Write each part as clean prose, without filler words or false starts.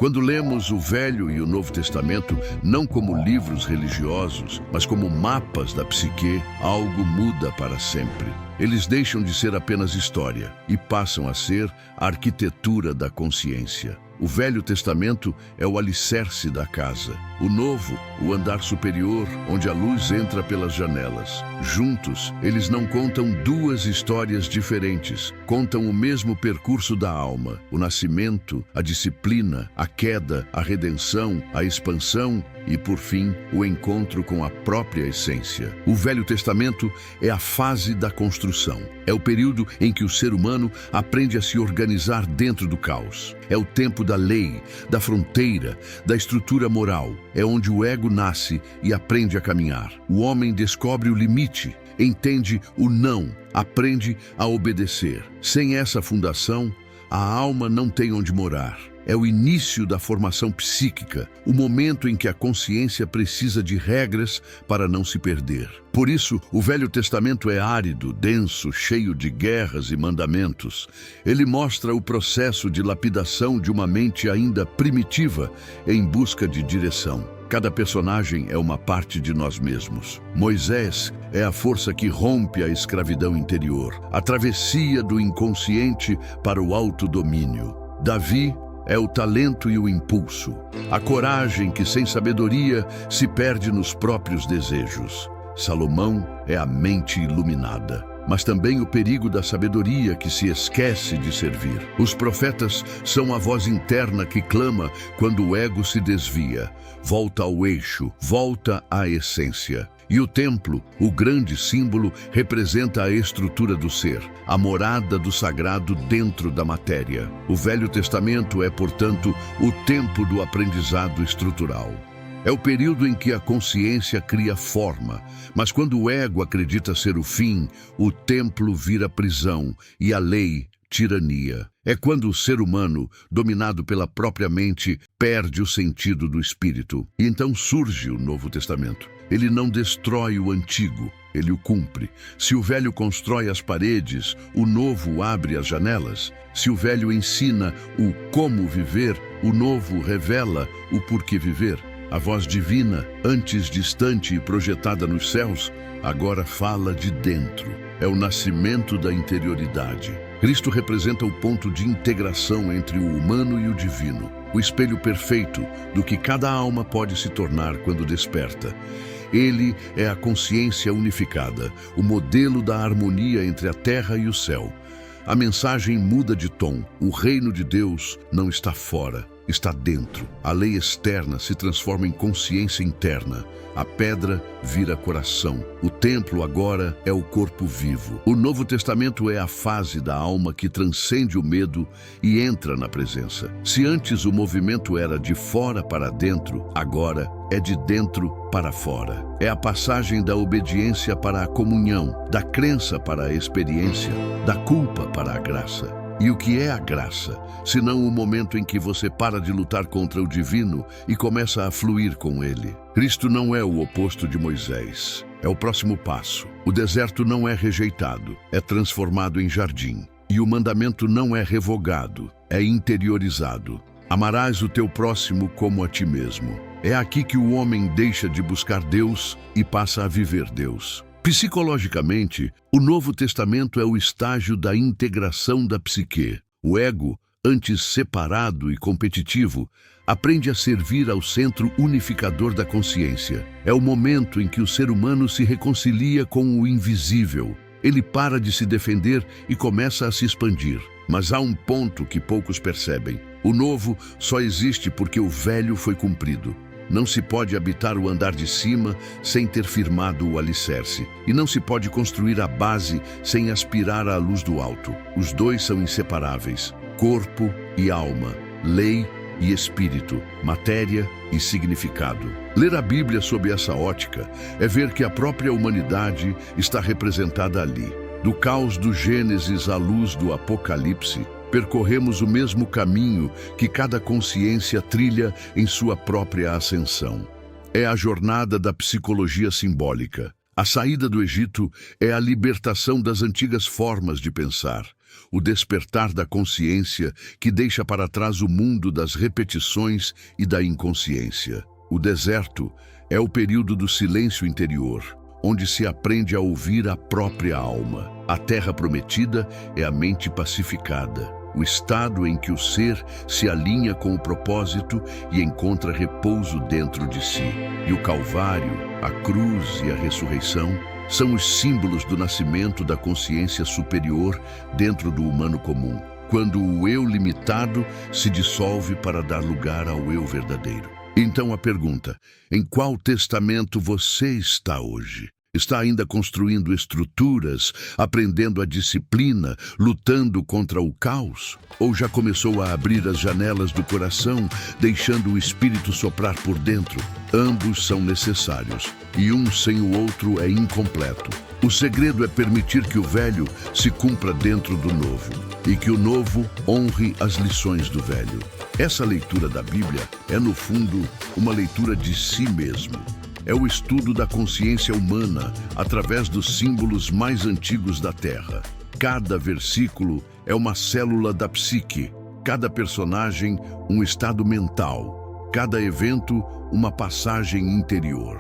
Quando lemos o Velho e o Novo Testamento, não como livros religiosos, mas como mapas da psique, algo muda para sempre. Eles deixam de ser apenas história e passam a ser a arquitetura da consciência. O Velho Testamento é o alicerce da casa. O Novo, o andar superior, onde a luz entra pelas janelas. Juntos, eles não contam duas histórias diferentes. Contam o mesmo percurso da alma. O nascimento, a disciplina, a queda, a redenção, a expansão e, por fim, o encontro com a própria essência. O Velho Testamento é a fase da construção. É o período em que o ser humano aprende a se organizar dentro do caos. É o tempo da lei, da fronteira, da estrutura moral. É onde o ego nasce e aprende a caminhar. O homem descobre o limite, entende o não, aprende a obedecer. Sem essa fundação, a alma não tem onde morar. É o início da formação psíquica, o momento em que a consciência precisa de regras para não se perder. Por isso, o Velho Testamento é árido, denso, cheio de guerras e mandamentos. Ele mostra o processo de lapidação de uma mente ainda primitiva em busca de direção. Cada personagem é uma parte de nós mesmos. Moisés é a força que rompe a escravidão interior, a travessia do inconsciente para o autodomínio. Davi é o talento e o impulso, a coragem que, sem sabedoria, se perde nos próprios desejos. Salomão é a mente iluminada, mas também o perigo da sabedoria que se esquece de servir. Os profetas são a voz interna que clama quando o ego se desvia. Volta ao eixo, volta à essência. E o templo, o grande símbolo, representa a estrutura do ser, a morada do sagrado dentro da matéria. O Velho Testamento é, portanto, o tempo do aprendizado estrutural. É o período em que a consciência cria forma, mas quando o ego acredita ser o fim, o templo vira prisão e a lei, tirania. É quando o ser humano, dominado pela própria mente, perde o sentido do espírito. E então surge o Novo Testamento. Ele não destrói o antigo, ele o cumpre. Se o velho constrói as paredes, o novo abre as janelas. Se o velho ensina o como viver, o novo revela o porquê viver. A voz divina, antes distante e projetada nos céus, agora fala de dentro. É o nascimento da interioridade. Cristo representa o ponto de integração entre o humano e o divino, o espelho perfeito do que cada alma pode se tornar quando desperta. Ele é a consciência unificada, o modelo da harmonia entre a terra e o céu. A mensagem muda de tom. O reino de Deus não está fora, está dentro. A lei externa se transforma em consciência interna. A pedra vira coração. O templo agora é o corpo vivo. O Novo Testamento é a fase da alma que transcende o medo e entra na presença. Se antes o movimento era de fora para dentro, agora é de dentro para fora. É a passagem da obediência para a comunhão, da crença para a experiência, da culpa para a graça. E o que é a graça, senão o momento em que você para de lutar contra o divino e começa a fluir com ele? Cristo não é o oposto de Moisés, é o próximo passo. O deserto não é rejeitado, é transformado em jardim. E o mandamento não é revogado, é interiorizado. Amarás o teu próximo como a ti mesmo. É aqui que o homem deixa de buscar Deus e passa a viver Deus. Psicologicamente, o Novo Testamento é o estágio da integração da psique. O ego, antes separado e competitivo, aprende a servir ao centro unificador da consciência. É o momento em que o ser humano se reconcilia com o invisível. Ele para de se defender e começa a se expandir. Mas há um ponto que poucos percebem. O novo só existe porque o velho foi cumprido. Não se pode habitar o andar de cima sem ter firmado o alicerce. E não se pode construir a base sem aspirar à luz do alto. Os dois são inseparáveis: corpo e alma, lei e espírito, matéria e significado. Ler a Bíblia sob essa ótica é ver que a própria humanidade está representada ali. Do caos do Gênesis à luz do Apocalipse, percorremos o mesmo caminho que cada consciência trilha em sua própria ascensão. É a jornada da psicologia simbólica. A saída do Egito é a libertação das antigas formas de pensar. o despertar da consciência que deixa para trás o mundo das repetições e da inconsciência. O deserto é o período do silêncio interior, onde se aprende a ouvir a própria alma. A terra prometida é a mente pacificada, o estado em que o ser se alinha com o propósito e encontra repouso dentro de si. E o Calvário, a cruz e a ressurreição são os símbolos do nascimento da consciência superior dentro do humano comum, quando o eu limitado se dissolve para dar lugar ao eu verdadeiro. Então a pergunta: em qual testamento você está hoje? Está ainda construindo estruturas, aprendendo a disciplina, lutando contra o caos? Ou já começou a abrir as janelas do coração, deixando o Espírito soprar por dentro? Ambos são necessários, e um sem o outro é incompleto. O segredo é permitir que o velho se cumpra dentro do novo, e que o novo honre as lições do velho. Essa leitura da Bíblia é, no fundo, uma leitura de si mesmo. É o estudo da consciência humana através dos símbolos mais antigos da Terra. Cada versículo é uma célula da psique, cada personagem um estado mental, cada evento uma passagem interior.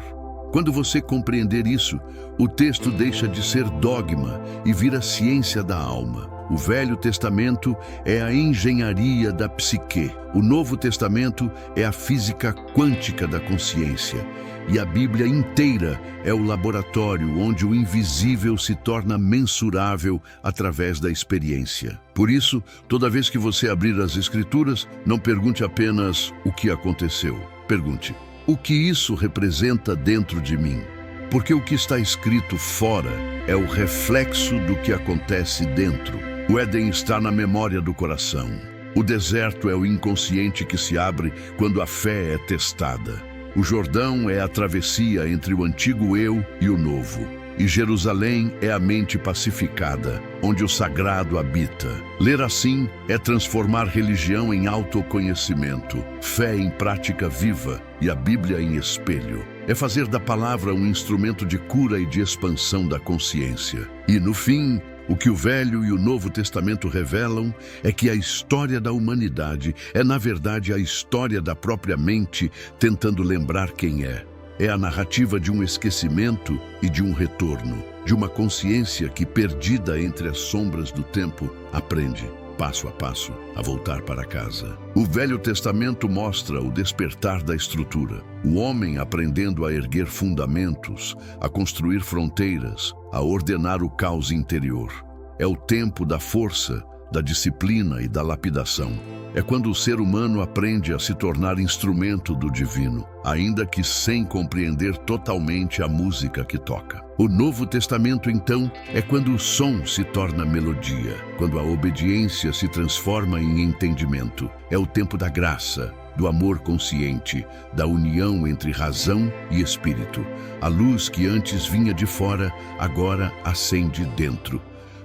Quando você compreender isso, o texto deixa de ser dogma e vira ciência da alma. O Velho Testamento é a engenharia da psique. O Novo Testamento é a física quântica da consciência. E a Bíblia inteira é o laboratório onde o invisível se torna mensurável através da experiência. Por isso, toda vez que você abrir as Escrituras, não pergunte apenas o que aconteceu. Pergunte: o que isso representa dentro de mim? Porque o que está escrito fora é o reflexo do que acontece dentro. O Éden está na memória do coração. O deserto é o inconsciente que se abre quando a fé é testada. O Jordão é a travessia entre o antigo eu e o novo. E Jerusalém é a mente pacificada, onde o sagrado habita. Ler assim é transformar religião em autoconhecimento, fé em prática viva e a Bíblia em espelho. É fazer da palavra um instrumento de cura e de expansão da consciência. E, no fim, o que o Velho e o Novo Testamento revelam é que a história da humanidade é, na verdade, a história da própria mente tentando lembrar quem é. É a narrativa de um esquecimento e de um retorno, de uma consciência que, perdida entre as sombras do tempo, aprende, passo a passo, a voltar para casa. O Velho Testamento mostra o despertar da estrutura, o homem aprendendo a erguer fundamentos, a construir fronteiras, a ordenar o caos interior. É o tempo da força, da disciplina e da lapidação. É quando o ser humano aprende a se tornar instrumento do divino, ainda que sem compreender totalmente a música que toca. O Novo Testamento, então, é quando o som se torna melodia, quando a obediência se transforma em entendimento. É o tempo da graça, do amor consciente, da união entre razão e espírito. A luz que antes vinha de fora, agora acende dentro.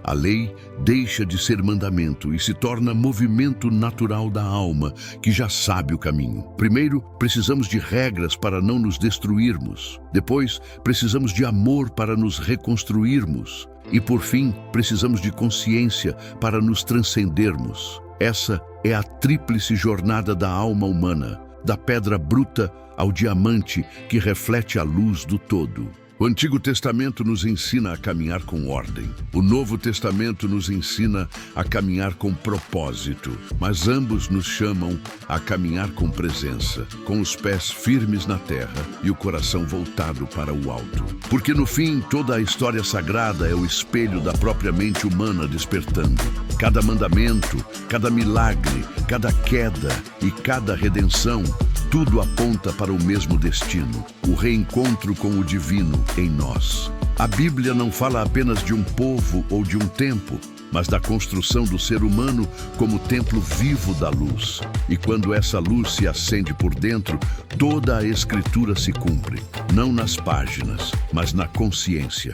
A lei deixa de ser mandamento e se torna movimento natural da alma, que já sabe o caminho. Primeiro, precisamos de regras para não nos destruirmos. Depois, precisamos de amor para nos reconstruirmos. E, por fim, precisamos de consciência para nos transcendermos. Essa é a tríplice jornada da alma humana, da pedra bruta ao diamante que reflete a luz do todo. O Antigo Testamento nos ensina a caminhar com ordem. O Novo Testamento nos ensina a caminhar com propósito. Mas ambos nos chamam a caminhar com presença, com os pés firmes na terra e o coração voltado para o alto. Porque no fim, toda a história sagrada é o espelho da própria mente humana despertando. Cada mandamento, cada milagre, cada queda e cada redenção, tudo aponta para o mesmo destino, o reencontro com o divino em nós. A Bíblia não fala apenas de um povo ou de um tempo, mas da construção do ser humano como templo vivo da luz. E quando essa luz se acende por dentro, toda a Escritura se cumpre, não nas páginas, mas na consciência.